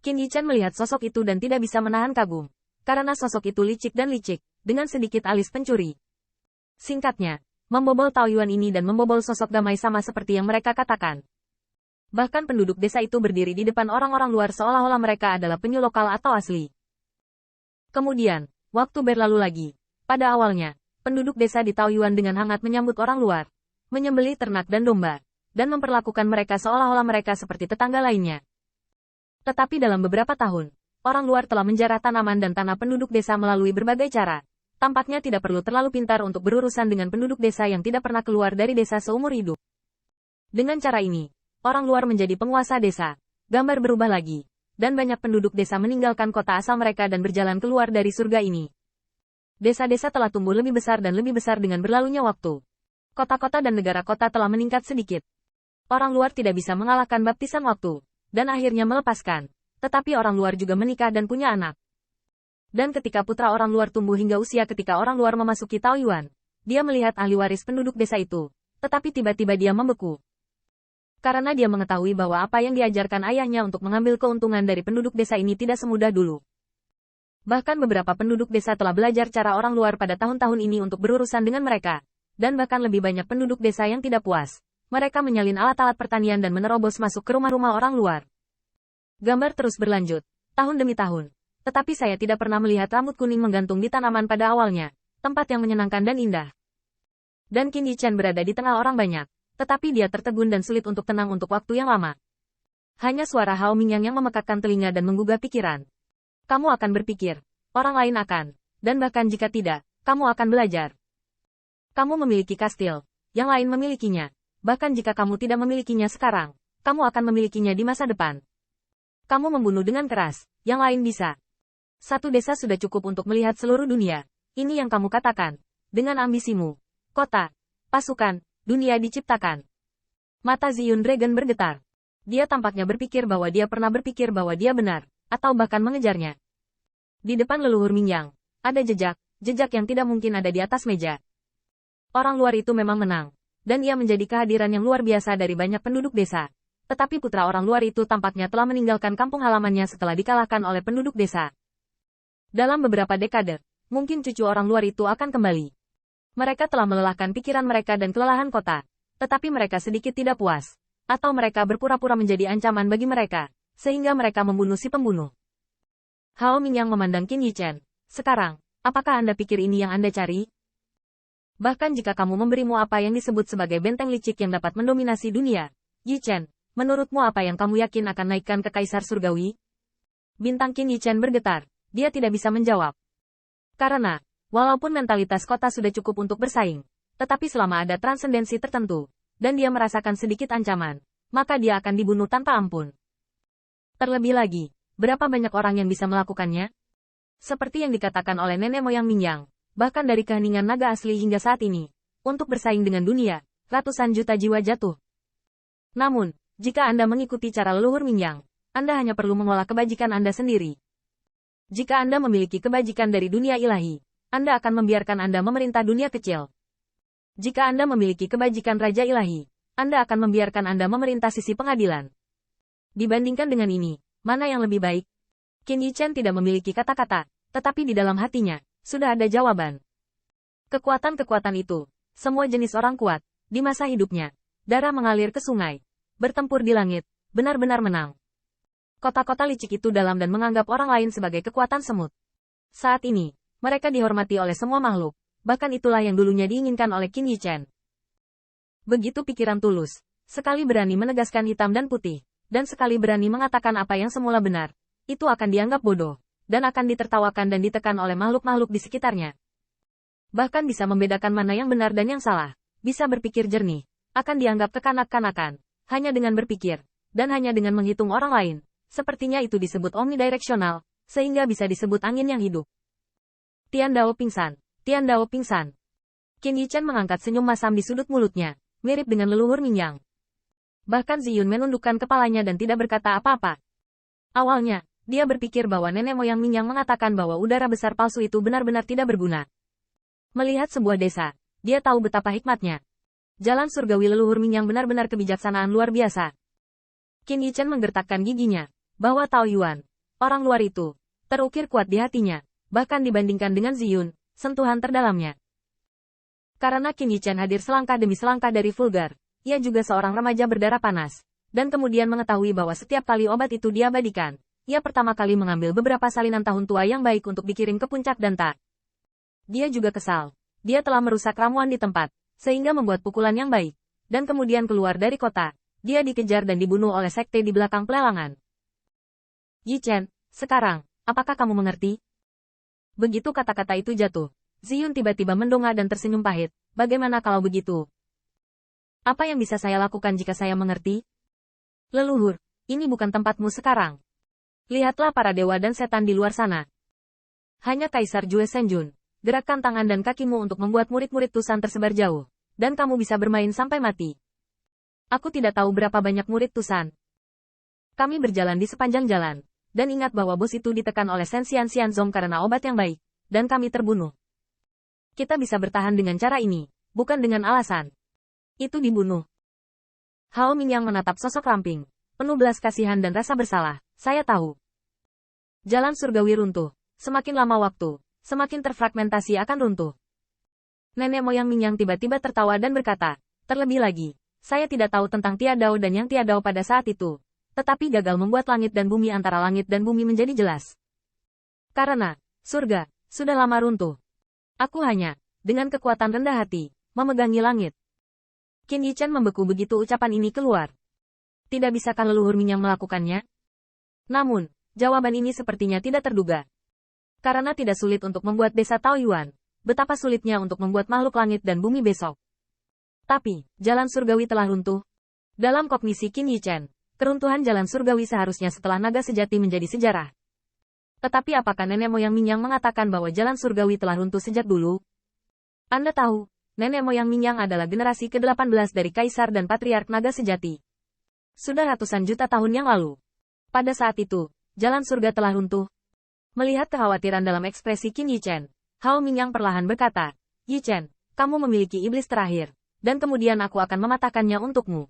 Qin Yichen melihat sosok itu dan tidak bisa menahan kagum. Karena sosok itu licik dan licik, dengan sedikit alis pencuri. Singkatnya, membobol Taoyuan ini dan membobol sosok damai sama seperti yang mereka katakan. Bahkan penduduk desa itu berdiri di depan orang-orang luar seolah-olah mereka adalah penyu lokal atau asli. Kemudian, waktu berlalu lagi. Pada awalnya, penduduk desa di Taoyuan dengan hangat menyambut orang luar, menyembelih ternak dan domba, dan memperlakukan mereka seolah-olah mereka seperti tetangga lainnya. Tetapi dalam beberapa tahun, orang luar telah menjarah tanaman dan tanah penduduk desa melalui berbagai cara. Tampaknya tidak perlu terlalu pintar untuk berurusan dengan penduduk desa yang tidak pernah keluar dari desa seumur hidup. Dengan cara ini, orang luar menjadi penguasa desa. Gambar berubah lagi, dan banyak penduduk desa meninggalkan kota asal mereka dan berjalan keluar dari surga ini. Desa-desa telah tumbuh lebih besar dan lebih besar dengan berlalunya waktu. Kota-kota dan negara kota telah meningkat sedikit. Orang luar tidak bisa mengalahkan baptisan waktu, dan akhirnya melepaskan. Tetapi orang luar juga menikah dan punya anak. Dan ketika putra orang luar tumbuh hingga usia ketika orang luar memasuki Taoyuan, dia melihat ahli waris penduduk desa itu, tetapi tiba-tiba dia membeku. Karena dia mengetahui bahwa apa yang diajarkan ayahnya untuk mengambil keuntungan dari penduduk desa ini tidak semudah dulu. Bahkan beberapa penduduk desa telah belajar cara orang luar pada tahun-tahun ini untuk berurusan dengan mereka. Dan bahkan lebih banyak penduduk desa yang tidak puas. Mereka menyalin alat-alat pertanian dan menerobos masuk ke rumah-rumah orang luar. Gambar terus berlanjut, tahun demi tahun. Tetapi saya tidak pernah melihat rambut kuning menggantung di tanaman pada awalnya. Tempat yang menyenangkan dan indah. Dan Qin Yichen berada di tengah orang banyak. Tetapi dia tertegun dan sulit untuk tenang untuk waktu yang lama. Hanya suara Hao Mingyang yang memekakkan telinga dan menggugah pikiran. Kamu akan berpikir, orang lain akan, dan bahkan jika tidak, kamu akan belajar. Kamu memiliki kastil, yang lain memilikinya. Bahkan jika kamu tidak memilikinya sekarang, kamu akan memilikinya di masa depan. Kamu membunuh dengan keras, yang lain bisa. Satu desa sudah cukup untuk melihat seluruh dunia. Ini yang kamu katakan. Dengan ambisimu, kota, pasukan, dunia diciptakan. Mata Ziyun Dragon bergetar. Dia tampaknya berpikir bahwa dia pernah berpikir bahwa dia benar, atau bahkan mengejarnya. Di depan leluhur Mingyang, ada jejak yang tidak mungkin ada di atas meja. Orang luar itu memang menang, dan ia menjadi kehadiran yang luar biasa dari banyak penduduk desa. Tetapi putra orang luar itu tampaknya telah meninggalkan kampung halamannya setelah dikalahkan oleh penduduk desa. Dalam beberapa dekade, mungkin cucu orang luar itu akan kembali. Mereka telah melelahkan pikiran mereka dan kelelahan kota. Tetapi mereka sedikit tidak puas. Atau mereka berpura-pura menjadi ancaman bagi mereka. Sehingga mereka membunuh si pembunuh. Hao Mingyang memandang Qin Yichen. Sekarang, apakah Anda pikir ini yang Anda cari? Bahkan jika kamu memberimu apa yang disebut sebagai benteng licik yang dapat mendominasi dunia, Yichen, menurutmu apa yang kamu yakin akan naikkan ke Kaisar Surgawi? Bintang Qin Yichen bergetar. Dia tidak bisa menjawab. Karena, walaupun mentalitas kota sudah cukup untuk bersaing, tetapi selama ada transendensi tertentu, dan dia merasakan sedikit ancaman, maka dia akan dibunuh tanpa ampun. Terlebih lagi, berapa banyak orang yang bisa melakukannya? Seperti yang dikatakan oleh nenek moyang Mingyang, bahkan dari keheningan naga asli hingga saat ini, untuk bersaing dengan dunia, ratusan juta jiwa jatuh. Namun, jika Anda mengikuti cara leluhur Mingyang, Anda hanya perlu mengolah kebajikan Anda sendiri. Jika Anda memiliki kebajikan dari dunia ilahi, Anda akan membiarkan Anda memerintah dunia kecil. Jika Anda memiliki kebajikan Raja Ilahi, Anda akan membiarkan Anda memerintah sisi pengadilan. Dibandingkan dengan ini, mana yang lebih baik? Qin Yichen tidak memiliki kata-kata, tetapi di dalam hatinya, sudah ada jawaban. Kekuatan-kekuatan itu, semua jenis orang kuat, di masa hidupnya, darah mengalir ke sungai, bertempur di langit, benar-benar menang. Kota-kota licik itu dalam dan menganggap orang lain sebagai kekuatan semut. Saat ini, mereka dihormati oleh semua makhluk, bahkan itulah yang dulunya diinginkan oleh Qin Yichen. Begitu pikiran tulus, sekali berani menegaskan hitam dan putih, dan sekali berani mengatakan apa yang semula benar, itu akan dianggap bodoh, dan akan ditertawakan dan ditekan oleh makhluk-makhluk di sekitarnya. Bahkan bisa membedakan mana yang benar dan yang salah, bisa berpikir jernih, akan dianggap kekanak-kanakan, hanya dengan berpikir, dan hanya dengan menghitung orang lain. Sepertinya itu disebut omnidireksional, sehingga bisa disebut angin yang hidup. Tian Dao pingsan, Tian Dao pingsan. Qin Yichen mengangkat senyum masam di sudut mulutnya, mirip dengan leluhur Mingyang. Bahkan Ziyun menundukkan kepalanya dan tidak berkata apa-apa. Awalnya, dia berpikir bahwa nenek moyang Mingyang mengatakan bahwa udara besar palsu itu benar-benar tidak berguna. Melihat sebuah desa, dia tahu betapa hikmatnya. Jalan surgawi leluhur Mingyang benar-benar kebijaksanaan luar biasa. Qin Yichen menggertakkan giginya, bahwa Taoyuan, orang luar itu, terukir kuat di hatinya, bahkan dibandingkan dengan Ziyun, sentuhan terdalamnya. Karena Qin Yichen hadir selangkah demi selangkah dari vulgar, ia juga seorang remaja berdarah panas, dan kemudian mengetahui bahwa setiap kali obat itu diabadikan, ia pertama kali mengambil beberapa salinan tahun tua yang baik untuk dikirim ke puncak dan tak. Dia juga kesal. Dia telah merusak ramuan di tempat, sehingga membuat pukulan yang baik, dan kemudian keluar dari kota. Dia dikejar dan dibunuh oleh sekte di belakang pelelangan. Yichen, sekarang, apakah kamu mengerti? Begitu kata-kata itu jatuh, Ziyun tiba-tiba mendongak dan tersenyum pahit. Bagaimana kalau begitu? Apa yang bisa saya lakukan jika saya mengerti? Leluhur, ini bukan tempatmu sekarang. Lihatlah para dewa dan setan di luar sana. Hanya Kaisar Jue Senjun. Gerakkan tangan dan kakimu untuk membuat murid-murid Tusan tersebar jauh. Dan kamu bisa bermain sampai mati. Aku tidak tahu berapa banyak murid Tusan. Kami berjalan di sepanjang jalan. Dan ingat bahwa bos itu ditekan oleh Sensian Xianzong karena obat yang baik. Dan kami terbunuh. Kita bisa bertahan dengan cara ini. Bukan dengan alasan. Itu dibunuh. Hao Mingyang menatap sosok ramping. Penuh belas kasihan dan rasa bersalah. Saya tahu. Jalan surgawi runtuh. Semakin lama waktu, semakin terfragmentasi akan runtuh. Nenek moyang Mingyang tiba-tiba tertawa dan berkata, terlebih lagi, saya tidak tahu tentang Tiadao dan Yang Tiadao pada saat itu, tetapi gagal membuat langit dan bumi antara langit dan bumi menjadi jelas. Karena, surga, sudah lama runtuh. Aku hanya, dengan kekuatan rendah hati, memegangi langit. Qin Yichen membeku begitu ucapan ini keluar. Tidak bisakah leluhur Mingyang melakukannya? Namun, jawaban ini sepertinya tidak terduga. Karena tidak sulit untuk membuat desa Taoyuan, betapa sulitnya untuk membuat makhluk langit dan bumi besok. Tapi, jalan surgawi telah runtuh. Dalam kognisi Qin Yichen, keruntuhan jalan surgawi seharusnya setelah naga sejati menjadi sejarah. Tetapi apakah nenek moyang Mingyang mengatakan bahwa jalan surgawi telah runtuh sejak dulu? Anda tahu, nenek moyang Mingyang adalah generasi ke-18 dari Kaisar dan Patriark Naga Sejati. Sudah ratusan juta tahun yang lalu. Pada saat itu, jalan surga telah runtuh. Melihat kekhawatiran dalam ekspresi Qin Yichen, Hao Mingyang perlahan berkata, Yichen, kamu memiliki iblis terakhir, dan kemudian aku akan mematahkannya untukmu.